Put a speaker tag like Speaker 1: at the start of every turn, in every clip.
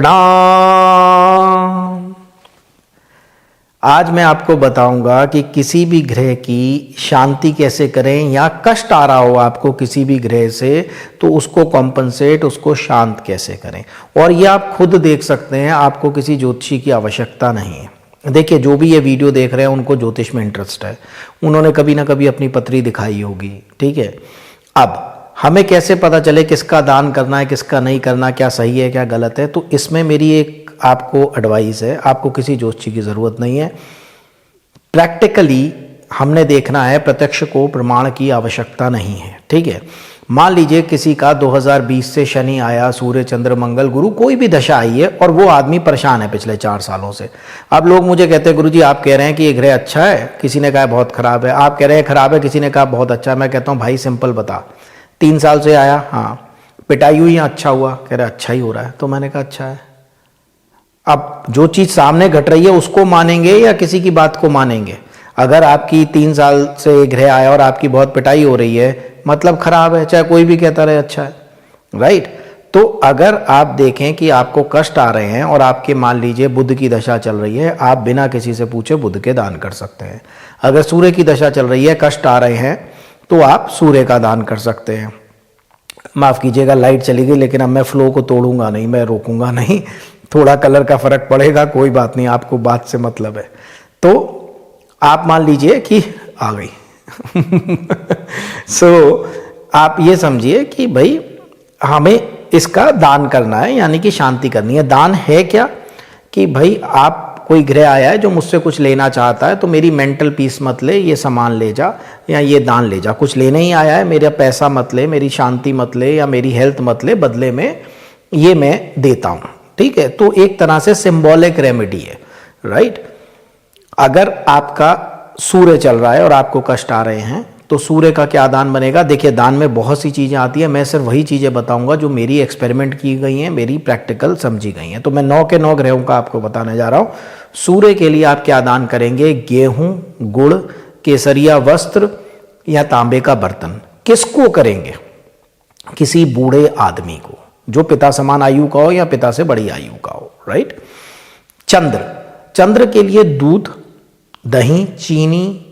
Speaker 1: प्रणाम। आज मैं आपको बताऊंगा कि किसी भी ग्रह की शांति कैसे करें, या कष्ट आ रहा हो आपको किसी भी ग्रह से तो उसको कॉम्पनसेट, उसको शांत कैसे करें। और ये आप खुद देख सकते हैं, आपको किसी ज्योतिषी की आवश्यकता नहीं है। देखिए, जो भी ये वीडियो देख रहे हैं उनको ज्योतिष में इंटरेस्ट है, उन्होंने कभी ना कभी अपनी पत्री दिखाई होगी, ठीक है। अब हमें कैसे पता चले किसका दान करना है, किसका नहीं करना, क्या सही है क्या गलत है, तो इसमें मेरी एक आपको एडवाइस है। आपको किसी ज्योतिषी की ज़रूरत नहीं है। प्रैक्टिकली हमने देखना है, प्रत्यक्ष को प्रमाण की आवश्यकता नहीं है, ठीक है। मान लीजिए किसी का 2020 से शनि आया, सूर्य चंद्र मंगल गुरु कोई भी दशा आई है और वो आदमी परेशान है पिछले 4 सालों से। अब लोग मुझे कहते हैं गुरुजी आप कह रहे हैं कि ये ग्रह अच्छा है, किसी ने कहा बहुत खराब है, आप कह रहे हैं खराब है, किसी ने कहा बहुत अच्छा है। मैं कहता हूँ भाई सिंपल बता, 3 साल से आया, हाँ पिटाई हुई या अच्छा हुआ? कह रहे अच्छा ही हो रहा है। तो मैंने कहा अच्छा है। अब जो चीज़ सामने घट रही है उसको मानेंगे या किसी की बात को मानेंगे? अगर आपकी 3 साल से ग्रह आया और आपकी बहुत पिटाई हो रही है, मतलब खराब है, चाहे कोई भी कहता रहे अच्छा है, राइट। तो अगर आप देखें कि आपको कष्ट आ रहे हैं और आपके मान लीजिए बुध की दशा चल रही है, आप बिना किसी से पूछे बुध के दान कर सकते हैं। अगर सूर्य की दशा चल रही है, कष्ट आ रहे हैं, तो आप सूर्य का दान कर सकते हैं। माफ़ कीजिएगा लाइट चली गई, लेकिन अब मैं फ्लो को तोड़ूंगा नहीं, मैं रोकूंगा नहीं, थोड़ा कलर का फर्क पड़ेगा, कोई बात नहीं, आपको बात से मतलब है। तो आप मान लीजिए कि आ गई आप ये समझिए कि भाई हमें इसका दान करना है, यानी कि शांति करनी है। दान है क्या कि भाई आप कोई ग्रह आया है जो मुझसे कुछ लेना चाहता है, तो मेरी मेंटल पीस मत ले, ये सामान ले जा या ये दान ले जा। कुछ लेने ही आया है, मेरा पैसा मत ले, मेरी शांति मत ले या मेरी हेल्थ मत ले, बदले में ये मैं देता हूँ, ठीक है। तो एक तरह से सिंबॉलिक रेमेडी है, राइट। अगर आपका सूर्य चल रहा है और आपको कष्ट आ रहे हैं, तो सूर्य का क्या दान बनेगा? देखिए, दान में बहुत सी चीज़ें आती है, मैं सिर्फ वही चीज़ें बताऊंगा जो मेरी एक्सपेरिमेंट की गई हैं, मेरी प्रैक्टिकल समझी गई हैं। तो मैं 9 के 9 ग्रहों का आपको बताने जा रहा हूँ। सूर्य के लिए आप क्या दान करेंगे? गेहूं, गुड़, केसरिया वस्त्र या तांबे का बर्तन। किसको करेंगे? किसी बूढ़े आदमी को, जो पिता समान आयु का हो या पिता से बड़ी आयु का हो, राइट। चंद्र के लिए दूध, दही, चीनी,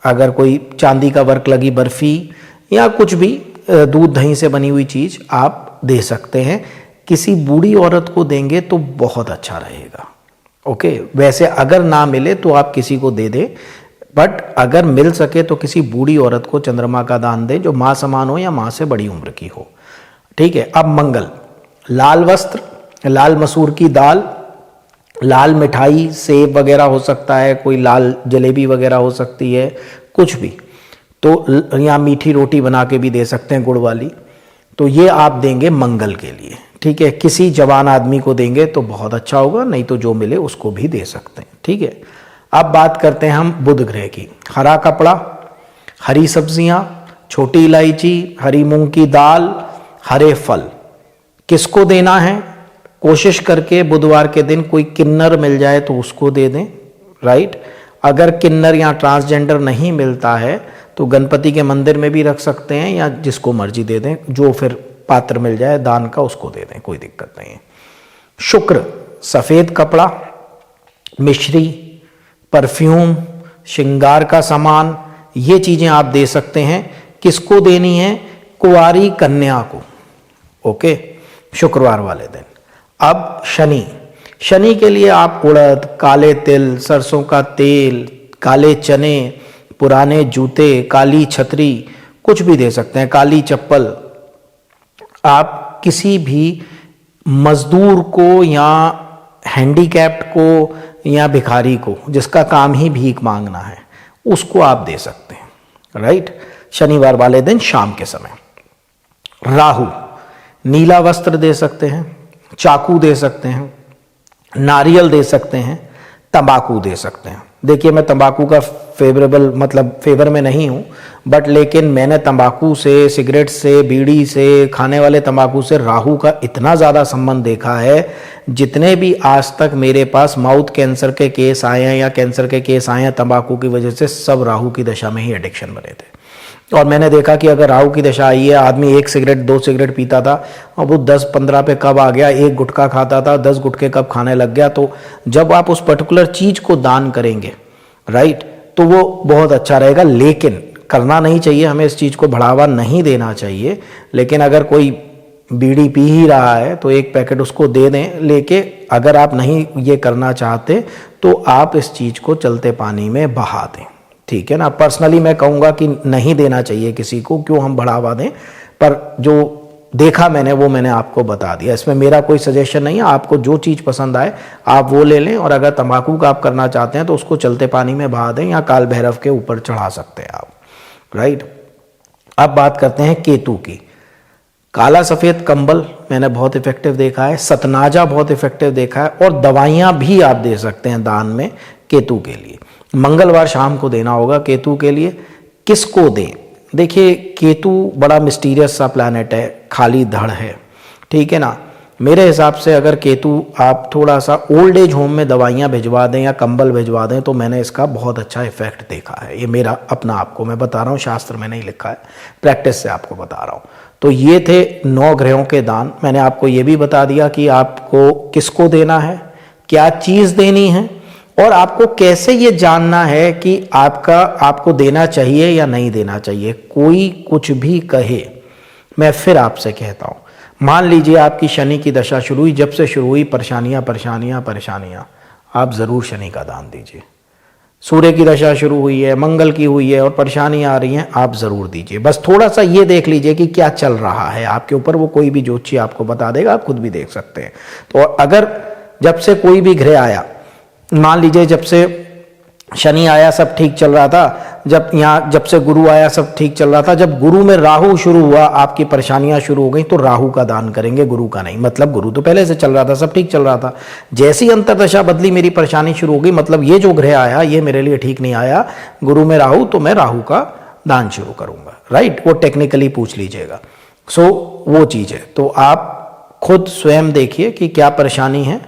Speaker 1: अगर कोई चांदी का वर्क लगी बर्फी या कुछ भी दूध दही से बनी हुई चीज आप दे सकते हैं। किसी बूढ़ी औरत को देंगे तो बहुत अच्छा रहेगा, ओके। वैसे अगर ना मिले तो आप किसी को दे दें, बट अगर मिल सके तो किसी बूढ़ी औरत को चंद्रमा का दान दें, जो माँ समान हो या माँ से बड़ी उम्र की हो, ठीक है। अब मंगल, लाल वस्त्र, लाल मसूर की दाल, लाल मिठाई, सेब वगैरह हो सकता है, कोई लाल जलेबी वगैरह हो सकती है, कुछ भी। तो या मीठी रोटी बना के भी दे सकते हैं गुड़ वाली। तो ये आप देंगे मंगल के लिए, ठीक है। किसी जवान आदमी को देंगे तो बहुत अच्छा होगा, नहीं तो जो मिले उसको भी दे सकते हैं, ठीक है। अब बात करते हैं हम बुध ग्रह की। हरा कपड़ा, हरी सब्जियां, छोटी इलायची, हरी मूंग की दाल, हरे फल। किसको देना है? कोशिश करके बुधवार के दिन कोई किन्नर मिल जाए तो उसको दे दें, राइट। अगर किन्नर या ट्रांसजेंडर नहीं मिलता है तो गणपति के मंदिर में भी रख सकते हैं, या जिसको मर्जी दे दें, जो फिर पात्र मिल जाए दान का उसको दे दें, कोई दिक्कत नहीं है। शुक्र, सफेद कपड़ा, मिश्री, परफ्यूम, श्रृंगार का सामान, ये चीजें आप दे सकते हैं। किसको देनी है? कुंवारी कन्या को, ओके, शुक्रवार वाले दिन। अब शनि के लिए आप उड़द, काले तिल, सरसों का तेल, काले चने, पुराने जूते, काली छतरी, कुछ भी दे सकते हैं, काली चप्पल। आप किसी भी मजदूर को या हैंडीकैप्ड को या भिखारी को, जिसका काम ही भीख मांगना है, उसको आप दे सकते हैं, राइट। शनिवार वाले दिन शाम के समय। राहु, नीला वस्त्र दे सकते हैं, चाकू दे सकते हैं, नारियल दे सकते हैं, तंबाकू दे सकते हैं। देखिए, मैं तंबाकू का फेवर में नहीं हूँ, बट लेकिन मैंने तंबाकू से, सिगरेट से, बीड़ी से, खाने वाले तंबाकू से राहु का इतना ज़्यादा संबंध देखा है। जितने भी आज तक मेरे पास माउथ कैंसर के केस आए हैं या कैंसर के केस आए हैं तंबाकू की वजह से, सब राहु की दशा में ही एडिक्शन बने थे। और मैंने देखा कि अगर राहु की दशा आई है, आदमी 1 सिगरेट 2 सिगरेट पीता था और वो 10-15 पे कब आ गया, 1 गुटखा खाता था 10 गुटखे कब खाने लग गया। तो जब आप उस पर्टिकुलर चीज को दान करेंगे, राइट, तो वो बहुत अच्छा रहेगा। लेकिन करना नहीं चाहिए, हमें इस चीज को बढ़ावा नहीं देना चाहिए। लेकिन अगर कोई बीड़ी पी ही रहा है तो 1 पैकेट उसको दे दें लेके। अगर आप नहीं ये करना चाहते तो आप इस चीज को चलते पानी में बहा दें, ठीक है ना। पर्सनली मैं कहूँगा कि नहीं देना चाहिए किसी को, क्यों हम बढ़ावा दें, पर जो देखा मैंने वो मैंने आपको बता दिया। इसमें मेरा कोई सजेशन नहीं है, आपको जो चीज़ पसंद आए आप वो ले लें। और अगर तंबाकू का आप करना चाहते हैं तो उसको चलते पानी में बहा दें या काल भैरव के ऊपर चढ़ा सकते हैं आप, राइट। अब बात करते हैं केतु की। काला सफ़ेद कंबल मैंने बहुत इफेक्टिव देखा है, सतनाजा बहुत इफेक्टिव देखा है, और दवाइयाँ भी आप दे सकते हैं दान में केतु के लिए। मंगलवार शाम को देना होगा केतु के लिए। किसको दें? देखिए, केतु बड़ा मिस्टीरियस सा प्लैनेट है, खाली धड़ है, ठीक है ना। मेरे हिसाब से अगर केतु आप थोड़ा सा ओल्ड एज होम में दवाइयाँ भिजवा दें या कंबल भिजवा दें तो मैंने इसका बहुत अच्छा इफेक्ट देखा है। ये मेरा अपना आपको मैं बता रहा हूँ, शास्त्र में नहीं लिखा है, प्रैक्टिस से आपको बता रहा हूँ। तो ये थे 9 ग्रहों के दान। मैंने आपको ये भी बता दिया कि आपको किसको देना है, क्या चीज़ देनी है, और आपको कैसे ये जानना है कि आपको देना चाहिए या नहीं देना चाहिए। कोई कुछ भी कहे, मैं फिर आपसे कहता हूँ, मान लीजिए आपकी शनि की दशा शुरू हुई, जब से शुरू हुई परेशानियाँ, आप ज़रूर शनि का दान दीजिए। सूर्य की दशा शुरू हुई है, मंगल की हुई है और परेशानियाँ आ रही हैं, आप ज़रूर दीजिए। बस थोड़ा सा ये देख लीजिए कि क्या चल रहा है आपके ऊपर, वो कोई भी ज्योतिषी आपको बता देगा, आप खुद भी देख सकते हैं। तो अगर जब से कोई भी ग्रह आया, मान लीजिए जब से शनि आया सब ठीक चल रहा था, जब से गुरु आया सब ठीक चल रहा था, जब गुरु में राहु शुरू हुआ आपकी परेशानियां शुरू हो गई, तो राहु का दान करेंगे, गुरु का नहीं। मतलब गुरु तो पहले से चल रहा था, सब ठीक चल रहा था, जैसी अंतरदशा बदली मेरी परेशानी शुरू हो गई, मतलब ये जो ग्रह आया ये मेरे लिए ठीक नहीं आया, गुरु में राहु, तो मैं राहु का दान शुरू करूंगा, राइट। वो टेक्निकली पूछ लीजिएगा। सो वो चीज़ है। तो आप खुद स्वयं देखिए कि क्या परेशानी है,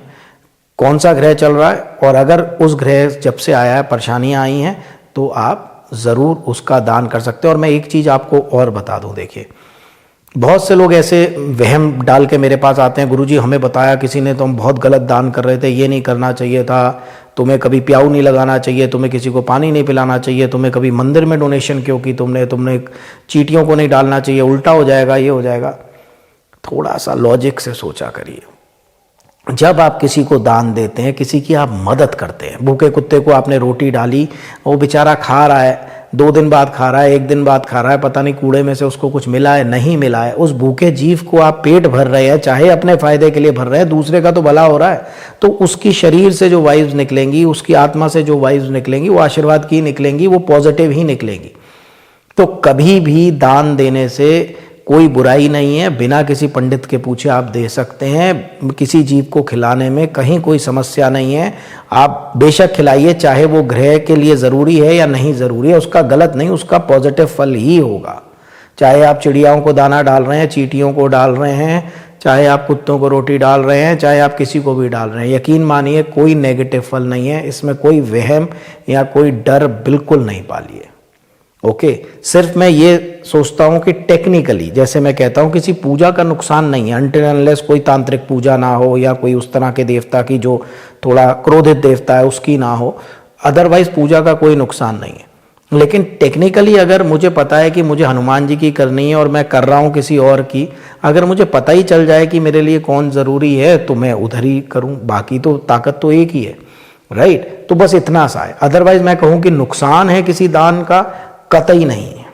Speaker 1: कौन सा ग्रह चल रहा है, और अगर उस ग्रह जब से आया है परेशानियां आई हैं तो आप ज़रूर उसका दान कर सकते हैं। और मैं एक चीज़ आपको और बता दूं, देखिए बहुत से लोग ऐसे वहम डाल के मेरे पास आते हैं, गुरुजी हमें बताया किसी ने तो हम बहुत गलत दान कर रहे थे, ये नहीं करना चाहिए था, तुम्हें कभी प्याऊ नहीं लगाना चाहिए, तुम्हें किसी को पानी नहीं पिलाना चाहिए, तुम्हें कभी मंदिर में डोनेशन क्यों की, तुमने चींटियों को नहीं डालना चाहिए, उल्टा हो जाएगा, ये हो जाएगा। थोड़ा सा लॉजिक से सोचा करिए। जब आप किसी को दान देते हैं, किसी की आप मदद करते हैं, भूखे कुत्ते को आपने रोटी डाली, वो बेचारा खा रहा है, 2 दिन बाद खा रहा है, 1 दिन बाद खा रहा है, पता नहीं कूड़े में से उसको कुछ मिला है नहीं मिला है, उस भूखे जीव को आप पेट भर रहे हैं, चाहे अपने फायदे के लिए भर रहे हैं, दूसरे का तो भला हो रहा है, तो उसकी शरीर से जो वाइब्स निकलेंगी, उसकी आत्मा से जो वाइब्स निकलेंगी, वो आशीर्वाद की निकलेंगी, वो पॉजिटिव ही निकलेंगी। तो कभी भी दान देने से कोई बुराई नहीं है, बिना किसी पंडित के पूछे आप दे सकते हैं। किसी जीव को खिलाने में कहीं कोई समस्या नहीं है, आप बेशक खिलाइए, चाहे वो ग्रह के लिए ज़रूरी है या नहीं ज़रूरी है, उसका गलत नहीं, उसका पॉजिटिव फल ही होगा। चाहे आप चिड़ियाओं को दाना डाल रहे हैं, चींटियों को डाल रहे हैं, चाहे आप कुत्तों को रोटी डाल रहे हैं, चाहे आप किसी को भी डाल रहे हैं, यकीन मानिए कोई नेगेटिव फल नहीं है, इसमें कोई वहम या कोई डर बिल्कुल नहीं पालिए। ओके, सिर्फ मैं ये सोचता हूँ कि टेक्निकली, जैसे मैं कहता हूँ, किसी पूजा का नुकसान नहीं है, अनटिल अनलेस कोई तांत्रिक पूजा ना हो या कोई उस तरह के देवता की जो थोड़ा क्रोधित देवता है उसकी ना हो, अदरवाइज पूजा का कोई नुकसान नहीं है। लेकिन टेक्निकली अगर मुझे पता है कि मुझे हनुमान जी की करनी है और मैं कर रहा हूँ किसी और की, अगर मुझे पता ही चल जाए कि मेरे लिए कौन ज़रूरी है तो मैं उधर ही करूँ, बाकी तो ताकत तो एक ही है, राइट। तो बस इतना सा है, अदरवाइज मैं कहूँ कि नुकसान है किसी दान का, कतई नहीं है।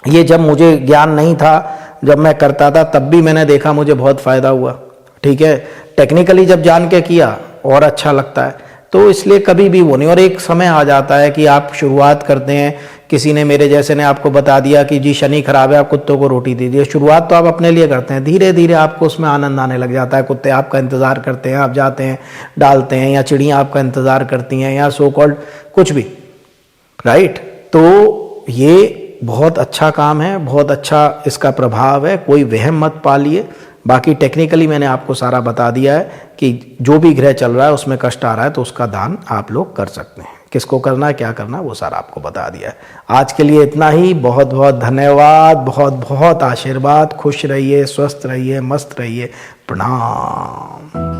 Speaker 1: ये जब मुझे ज्ञान नहीं था, जब मैं करता था, तब भी मैंने देखा मुझे बहुत फ़ायदा हुआ, ठीक है। टेक्निकली जब जान के किया और अच्छा लगता है, तो इसलिए कभी भी वो नहीं। और एक समय आ जाता है कि आप शुरुआत करते हैं, किसी ने मेरे जैसे ने आपको बता दिया कि जी शनि खराब है, आप कुत्तों को रोटी दीजिए। शुरुआत तो आप अपने लिए करते हैं, धीरे धीरे आपको उसमें आनंद आने लग जाता है। कुत्ते आपका इंतज़ार करते हैं, आप जाते हैं डालते हैं, या चिड़ियाँ आपका इंतज़ार करती हैं, या सो कॉल्ड कुछ भी, राइट। तो ये बहुत अच्छा काम है, बहुत अच्छा इसका प्रभाव है, कोई वहम मत पालिए। बाकी टेक्निकली मैंने आपको सारा बता दिया है कि जो भी ग्रह चल रहा है उसमें कष्ट आ रहा है तो उसका दान आप लोग कर सकते हैं। किसको करना है, क्या करना है, वो सारा आपको बता दिया है। आज के लिए इतना ही। बहुत बहुत धन्यवाद, बहुत बहुत आशीर्वाद। खुश रहिए, स्वस्थ रहिए, मस्त रहिए। प्रणाम।